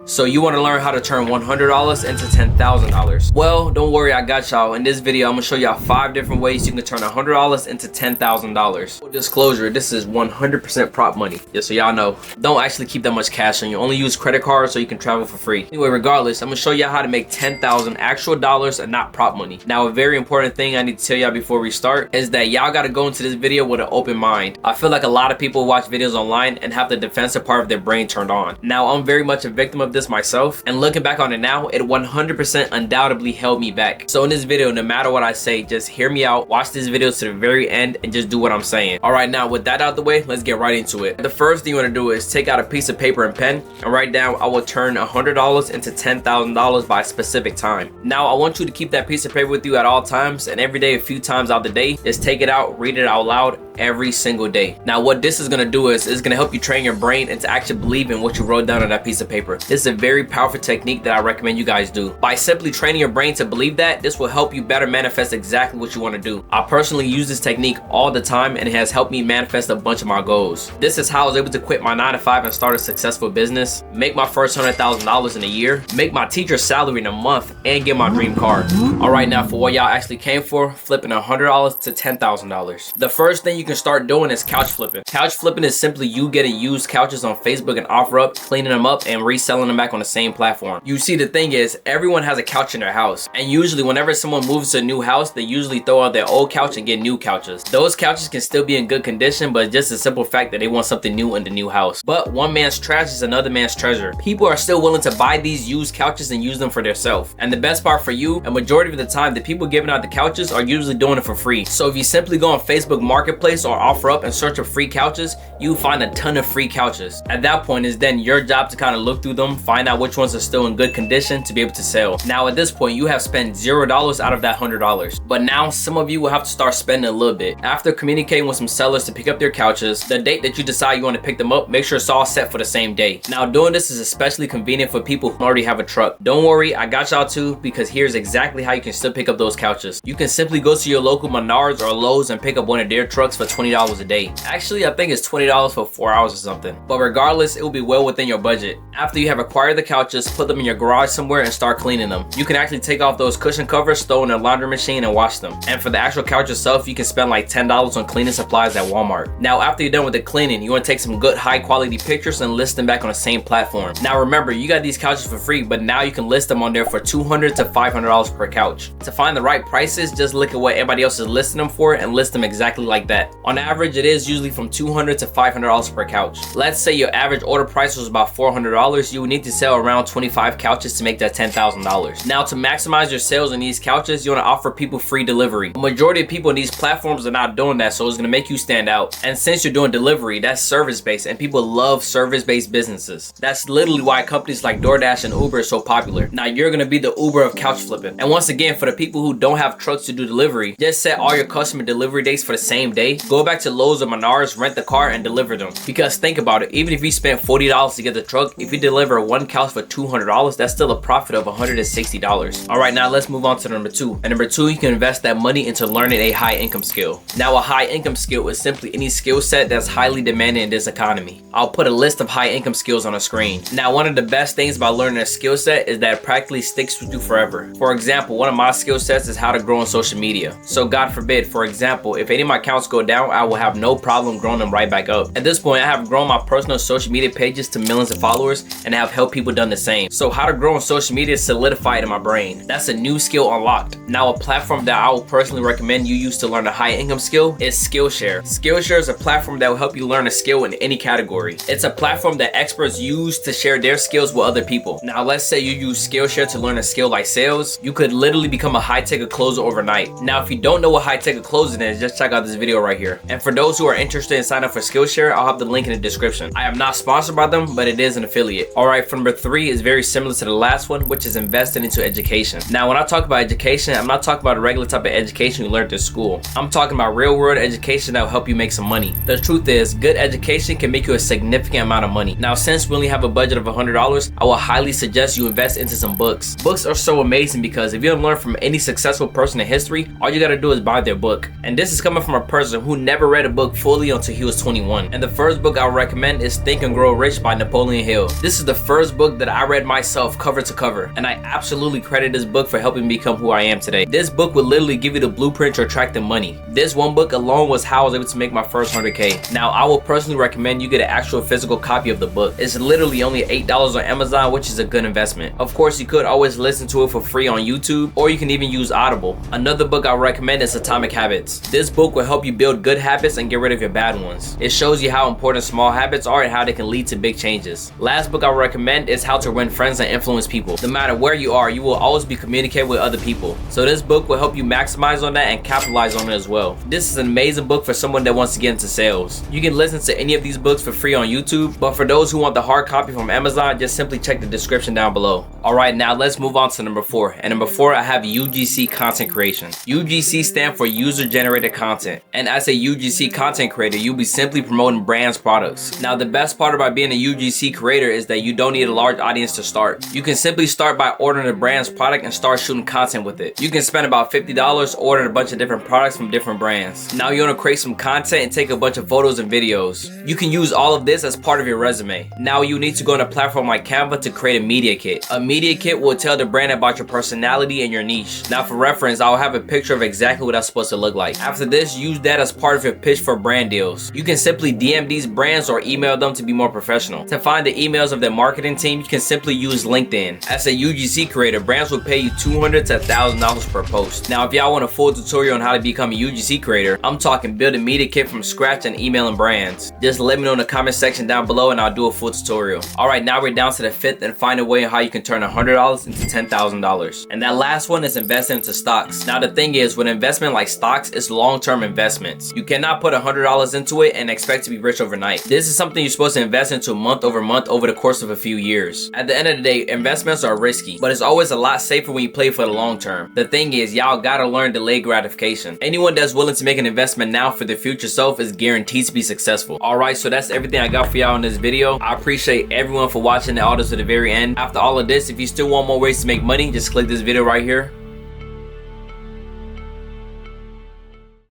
So you want to learn how to turn $100 into $10,000. Well, don't worry, I got y'all. In this video, I'm gonna show y'all 5 different ways you can turn $100 into $10,000. Full disclosure, this is 100% prop money. Just so y'all know, don't actually keep that much cash on you. Only use credit cards so you can travel for free. Anyway, regardless, I'm gonna show y'all how to make 10,000 actual dollars and not prop money. Now, a very important thing I need to tell y'all before we start is that y'all gotta go into this video with an open mind. I feel like a lot of people watch videos online and have the defensive part of their brain turned on. Now, I'm very much a victim of this myself, and looking back on it now, it 100% undoubtedly held me back. So in this video, no matter what I say, just hear me out, watch this video to the very end, and just do what I'm saying. Alright, now with that out the way, let's get right into it. The first thing you want to do is take out a piece of paper and pen and write down, I will turn $100 into $10,000 by a specific time. Now, I want you to keep that piece of paper with you at all times, and every day, a few times out the day, just take it out, read it out loud every single day. Now, what this is gonna do is it's gonna help you train your brain into actually believing what you wrote down on that piece of paper. This is a very powerful technique that I recommend you guys do. By simply training your brain to believe that, this will help you better manifest exactly what you want to do. I personally use this technique all the time, and it has helped me manifest a bunch of my goals. This is how I was able to quit my 9-to-5 and start a successful business, make my first $100,000 in a year, make my teacher's salary in a month, and get my dream car. Alright, now for what y'all actually came for, flipping $100 to $10,000. The first thing you can start doing is couch flipping. Couch flipping is simply you getting used couches on Facebook and OfferUp, cleaning them up, and reselling them back on the same platform. You see, the thing is, everyone has a couch in their house, and usually whenever someone moves to a new house, they usually throw out their old couch and get new couches. Those couches can still be in good condition, but just the simple fact that they want something new in the new house. But one man's trash is another man's treasure. People are still willing to buy these used couches and use them for themselves. And the best part for you, a majority of the time, the people giving out the couches are usually doing it for free. So if you simply go on Facebook Marketplace or OfferUp and search for free couches, you'll find a ton of free couches. At that point, it's then your job to kind of look through them, find out which ones are still in good condition to be able to sell. Now at this point, you have spent $0 out of that $100. But now some of you will have to start spending a little bit. After communicating with some sellers to pick up their couches, the date that you decide you want to pick them up, make sure it's all set for the same day. Now doing this is especially convenient for people who already have a truck. Don't worry, I got y'all too, because here's exactly how you can still pick up those couches. You can simply go to your local Menards or Lowe's and pick up one of their trucks for $20 a day. Actually, I think it's $20 for 4 hours or something. But regardless, it will be well within your budget. After you have acquired the couches, put them in your garage somewhere and start cleaning them. You can actually take off those cushion covers, throw in a laundry machine, and wash them. And for the actual couch itself, you can spend like $10 on cleaning supplies at Walmart. Now, after you're done with the cleaning, you want to take some good high quality pictures and list them back on the same platform. Now remember, you got these couches for free, but now you can list them on there for $200 to $500 per couch. To find the right prices, just look at what everybody else is listing them for and list them exactly like that. On average, it is usually from $200 to $500 per couch. Let's say your average order price was about $400, you would need to sell around 25 couches to make that $10,000. Now, to maximize your sales on these couches, you want to offer people free delivery. The majority of people in these platforms are not doing that, so it's going to make you stand out. And since you're doing delivery, that's service-based, and people love service-based businesses. That's literally why companies like DoorDash and Uber are so popular. Now, you're going to be the Uber of couch flipping. And once again, for the people who don't have trucks to do delivery, just set all your customer delivery dates for the same day. Go back to Lowe's or Menards, rent the car, and deliver them. Because think about it, even if you spend $40 to get the truck, if you deliver one couch for $200, that's still a profit of $160. Alright, now let's move on to number 2. And number 2, you can invest that money into learning a high income skill. Now, a high income skill is simply any skill set that's highly demanded in this economy. I'll put a list of high income skills on the screen. Now, one of the best things about learning a skill set is that it practically sticks with you forever. For example, one of my skill sets is how to grow on social media. So God forbid, for example, if any of my accounts go down, I will have no problem growing them right back up. At this point, I have grown my personal social media pages to millions of followers and have helped people done the same. So how to grow on social media is solidified in my brain. That's a new skill unlocked. Now, a platform that I will personally recommend you use to learn a high income skill is Skillshare. Skillshare is a platform that will help you learn a skill in any category. It's a platform that experts use to share their skills with other people. Now, let's say you use Skillshare to learn a skill like sales. You could literally become a high-ticket closer overnight. Now, if you don't know what high-ticket closing is, just check out this video right here. And for those who are interested in signing up for Skillshare, I'll have the link in the description. I am not sponsored by them, but it is an affiliate. Alright, for number 3 is very similar to the last one, which is investing into education. Now, when I talk about education, I'm not talking about a regular type of education you learned in school. I'm talking about real-world education that will help you make some money. The truth is, good education can make you a significant amount of money. Now, since we only have a budget of $100, I will highly suggest you invest into some books. Books are so amazing because if you don't learn from any successful person in history, all you gotta do is buy their book. And this is coming from a person who never read a book fully until he was 21. And the first book I would recommend is Think and Grow Rich by Napoleon Hill. This is the first first book that I read myself cover to cover, and I absolutely credit this book for helping me become who I am today. This book will literally give you the blueprint to attract the money. This one book alone was how I was able to make my first 100K. Now, I will personally recommend you get an actual physical copy of the book. It's literally only $8 on Amazon, which is a good investment. Of course, you could always listen to it for free on YouTube, or you can even use Audible. Another book I recommend is Atomic Habits. This book will help you build good habits and get rid of your bad ones. It shows you how important small habits are and how they can lead to big changes. Last book I recommend is How to Win Friends and Influence People. No matter where you are, you will always be communicating with other people. So this book will help you maximize on that and capitalize on it as well. This is an amazing book for someone that wants to get into sales. You can listen to any of these books for free on YouTube, but for those who want the hard copy from Amazon, just simply check the description down below. Alright, now let's move on to number 4. And number 4, I have UGC content creation. UGC stands for user generated content. And as a UGC content creator, you'll be simply promoting brands' products. Now, the best part about being a UGC creator is that you don't need a large audience to start. You can simply start by ordering a brand's product and start shooting content with it. You can spend about $50 ordering a bunch of different products from different brands. Now you want to create some content and take a bunch of photos and videos. You can use all of this as part of your resume. Now you need to go on a platform like Canva to create a media kit. A media kit will tell the brand about your personality and your niche. Now for reference, I'll have a picture of exactly what that's supposed to look like. After this, use that as part of your pitch for brand deals. You can simply DM these brands or email them to be more professional. To find the emails of their marketing team, you can simply use LinkedIn. As a UGC creator, brands will pay you $200 to $1,000 per post. Now if y'all want a full tutorial on how to become a UGC creator, I'm talking build a media kit from scratch and emailing brands. Just let me know in the comment section down below and I'll do a full tutorial. Alright, now we're down to the 5th and final way on how you can turn $100 into $10,000. And that last one is investing into stocks. Now the thing is, with investment like stocks, it's long-term investments. You cannot put $100 into it and expect to be rich overnight. This is something you're supposed to invest into month over the course of a few years. At the end of the day, investments are risky, but it's always a lot safer when you play for the long term. The thing is, y'all gotta learn delayed gratification. Anyone that's willing to make an investment now for their future self is guaranteed to be successful. Alright, so that's everything I got for y'all in this video. I appreciate everyone for watching all this to the very end. After all of this, if you still want more ways to make money, just click this video right here.